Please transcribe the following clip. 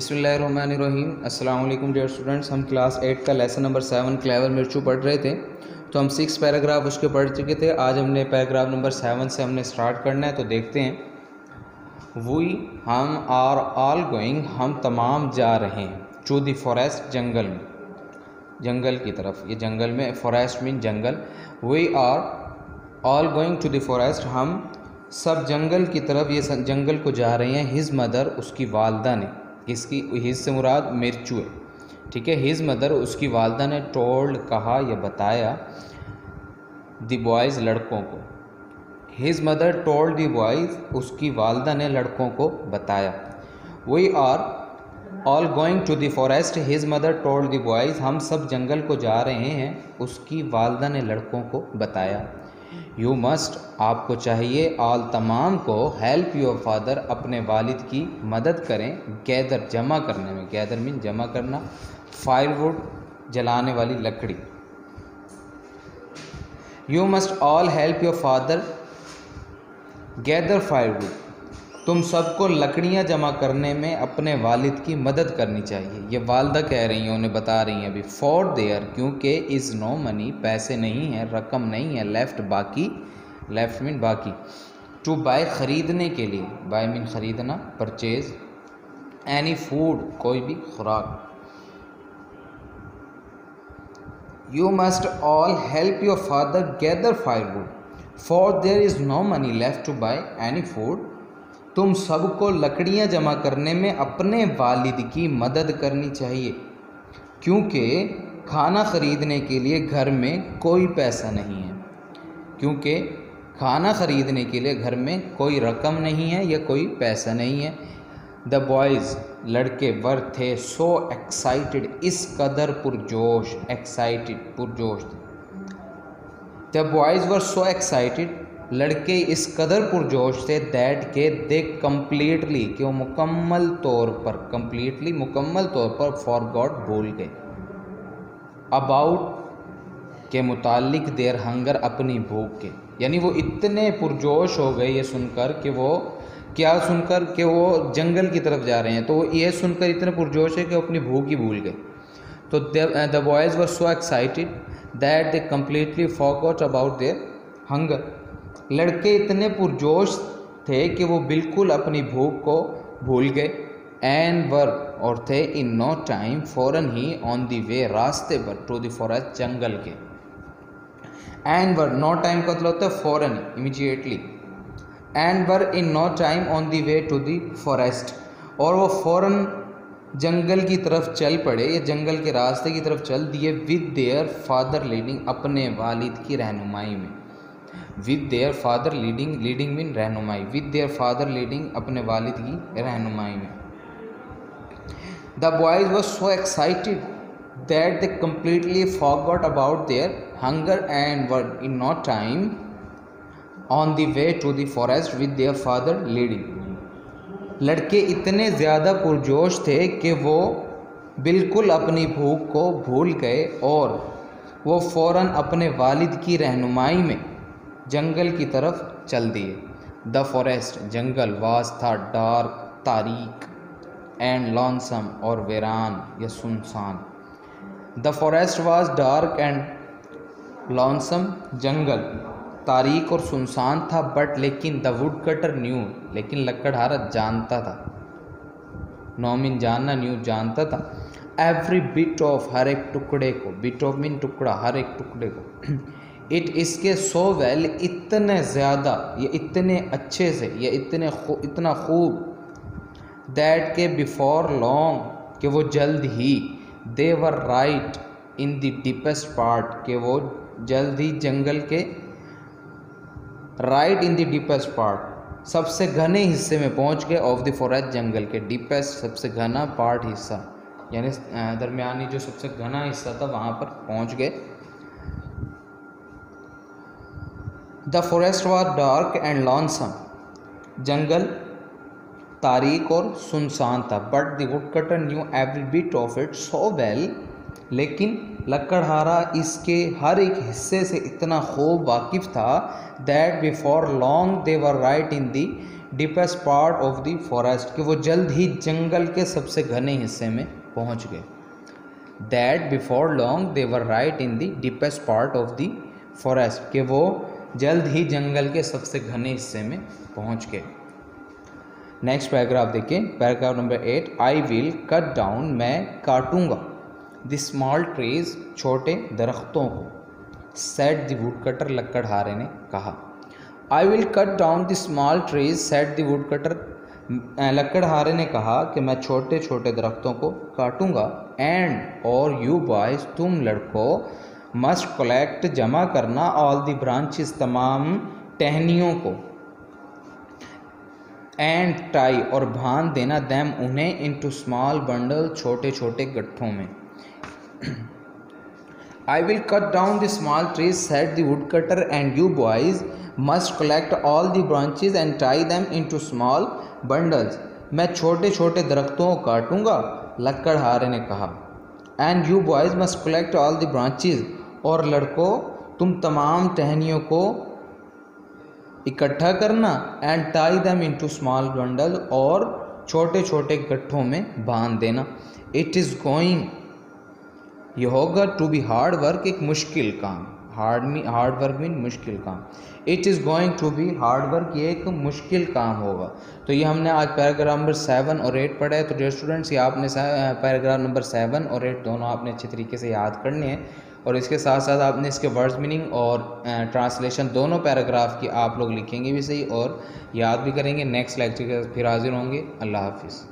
बिस्मिल्लाहिर्रहमानिर्रहीम। अस्सलाम वालेकुम डियर स्टूडेंट्स। हम क्लास 8 का लेसन नंबर 7 क्लेवर मिर्चू पढ़ रहे थे, तो हम 6 पैराग्राफ उसके पढ़ चुके थे। आज हमने पैराग्राफ नंबर 7 से हमने स्टार्ट करना है, तो देखते हैं। वी हम आर ऑल गोइंग, हम तमाम जा रहे हैं, टू द फॉरेस्ट, जंगल में, जंगल की तरफ। ये जंगल में, फॉरेस्ट मीन जंगल। We are all going to the forest, हम सब जंगल की तरफ, ये जंगल को जा रहे हैं। हिज़ मदर, उसकी वालदा ने, इसकी हिज से मुराद मिर्चू है, ठीक है। हिज मदर, उसकी वालदा ने, टोल्ड, कहा या बताया, द बॉयज़, लड़कों को। His mother told the boys, उसकी वालदा ने लड़कों को बताया। We are all going to the forest, his mother told the boys, हम सब जंगल को जा रहे हैं, उसकी वालदा ने लड़कों को बताया। यू मस्ट, आपको चाहिए, ऑल, तमाम को, हेल्प योर फादर, अपने वालिद की मदद करें, गैदर, जमा करने में, गैदर मीन जमा करना, फायरवुड, जलाने वाली लकड़ी। You must all help your father gather firewood, तुम सबको लकड़ियाँ जमा करने में अपने वालिद की मदद करनी चाहिए। ये वालदा कह रही हैं, उन्हें बता रही हैं अभी। फॉर देयर, क्योंकि, इज़ नो मनी, पैसे नहीं है, रकम नहीं है, लेफ्ट, बाकी, लेफ्ट मीन बाकी, टू बाय, खरीदने के लिए, बाय मीन खरीदना, परचेज, एनी फूड, कोई भी खुराक। You must all help your father gather firewood, for there is no money left to buy any food, तुम सबको लकड़ियाँ जमा करने में अपने वालिद की मदद करनी चाहिए, क्योंकि खाना ख़रीदने के लिए घर में कोई पैसा नहीं है, क्योंकि खाना ख़रीदने के लिए घर में कोई रकम नहीं है या कोई पैसा नहीं है। द बॉयज़, लड़के, वर, थे, सो एक्साइटेड, इस कदर पुरजोश, एक्साइटेड, पुरजोश थे। The boys were so excited, लड़के इस कदर पुरजोश थे, दैट के, दे कम्प्लीटली, कि वो मुकम्मल तौर पर, कम्प्लीटली, मुकम्मल तौर पर, फॉरगॉट, भूल गए, अबाउट, के मुतालिक, देयर हंगर, अपनी भूख के। यानी वो इतने पुरजोश हो गए ये सुनकर कि वो, क्या सुनकर कि वो जंगल की तरफ जा रहे हैं, तो वो ये सुनकर इतने पुरजोश है कि वो अपनी भूख ही भूल गए। तो the boys were so excited that they completely forgot about their hunger, लड़के इतने पुरजोश थे कि वो बिल्कुल अपनी भूख को भूल गए। एंड वर, और थे, इन नो टाइम, फ़ौरन ही, ऑन द वे, रास्ते पर, टू द फॉरेस्ट, जंगल के। एंड वर, नो टाइम का मतलब होता है फ़ौरन, immediately. And were in no time on the way to the forest, और वो फ़ौरन जंगल की तरफ चल पड़े, या जंगल के रास्ते की तरफ चल दिए, विद देयर फादर लीडिंग, अपने वालिद की रहनुमाई में। With their father leading, leading mean रहनुमाई, विद देयर फादर लीडिंग, अपने वालिद की रहनुमाई में। The boys were so excited that they completely forgot about their hunger and were in no time on the way to the forest with their father leading, लड़के इतने ज़्यादा पुरजोश थे कि वो बिल्कुल अपनी भूख को भूल गए, और वो फ़ौरन अपने वालिद की रहनुमाई में जंगल की तरफ चल दिए। द फॉरेस्ट, जंगल, वाज, था, डार्क, तारीक, एंड लॉन्सम, और वीरान या सुनसान। The forest was dark and lonesome, जंगल तारीक और सुनसान था, बट, लेकिन, द वुड कटर न्यू, लेकिन लकड़हारा जानता था, नो मीन जानना, न्यू जानता था, एवरी बिट ऑफ, हर एक टुकड़े को, बिट ऑफ मीन टुकड़ा, हर एक टुकड़े को, इट, इसके, सो वेल, इतने ज़्यादा, ये इतने अच्छे से, या इतना खूब, दैट के, बिफोर लॉन्ग, कि वो जल्द ही, they were right in the deepest part, कि वो जल्द ही जंगल के, right in the deepest part, सबसे घने हिस्से में पहुंच गए, ऑफ द फॉरेस्ट, जंगल के, डीपेस्ट, सबसे घना, पार्ट, हिस्सा, यानी दरमियानी जो सबसे घना हिस्सा था, वहाँ पर पहुँच गए। The forest was dark and lonesome, जंगल तारीक और सुनसान था, but the would cutter knew every bit of it so well, लेकिन लकड़हारा इसके हर एक हिस्से से इतना खूब वाकिफ़ था, that before long they were right in the deepest part of the forest, कि वो जल्द ही जंगल के सबसे घने हिस्से में पहुंच गए। That before long they were right in the deepest part of the forest, कि वो जल्द ही जंगल के सबसे घने हिस्से में पहुंच गए। नेक्स्ट पैराग्राफ देखिए, paragraph number 8। I will cut down, मैं काटूंगा, द स्मॉल ट्रीज, छोटे दरख्तों को, सेड द वुड कटर, लकड़हारे ने कहा। I will cut down the small trees said the would cutter, लकड़हारे ने कहा कि मैं छोटे छोटे दरख्तों को काटूंगा। एंड और यू बॉयज, तुम लड़कों, मस्ट कलेक्ट, जमा करना, ऑल द ब्रांचेस, तमाम टहनियों को, एंड टाई, और बांध देना, दैम, उन्हें, इनटू स्मॉल बंडल, छोटे छोटे गट्ठों में। I will cut down the small trees, said the woodcutter, and you boys must collect all the branches and tie them into small bundles. मैं छोटे छोटे दरख्तों को काटूंगा, लकड़हारे ने कहा। And you boys must collect all the branches, और लड़कों तुम तमाम टहनियों को इकट्ठा करना, and tie them into small bundles, और छोटे छोटे गट्ठों में बांध देना। It is going, ये होगा, टू बी हार्ड वर्क, एक मुश्किल काम, हार्ड वर्क मीन मुश्किल काम। It is going to be hard work, ये एक मुश्किल काम होगा। तो ये हमने आज पैराग्राफ नंबर 7 और 8 पढ़ा है। तो डियर स्टूडेंट्स, ये आपने पैराग्राफ नंबर 7 और 8 दोनों आपने अच्छे तरीके से याद करने हैं, और इसके साथ साथ आपने इसके वर्ड्स मीनिंग और ट्रांसलेशन दोनों पैराग्राफ की आप लोग लिखेंगे भी सही और याद भी करेंगे। नेक्स्ट लेक्चर के फिर हाजिर होंगे। अल्लाह हाफिज़।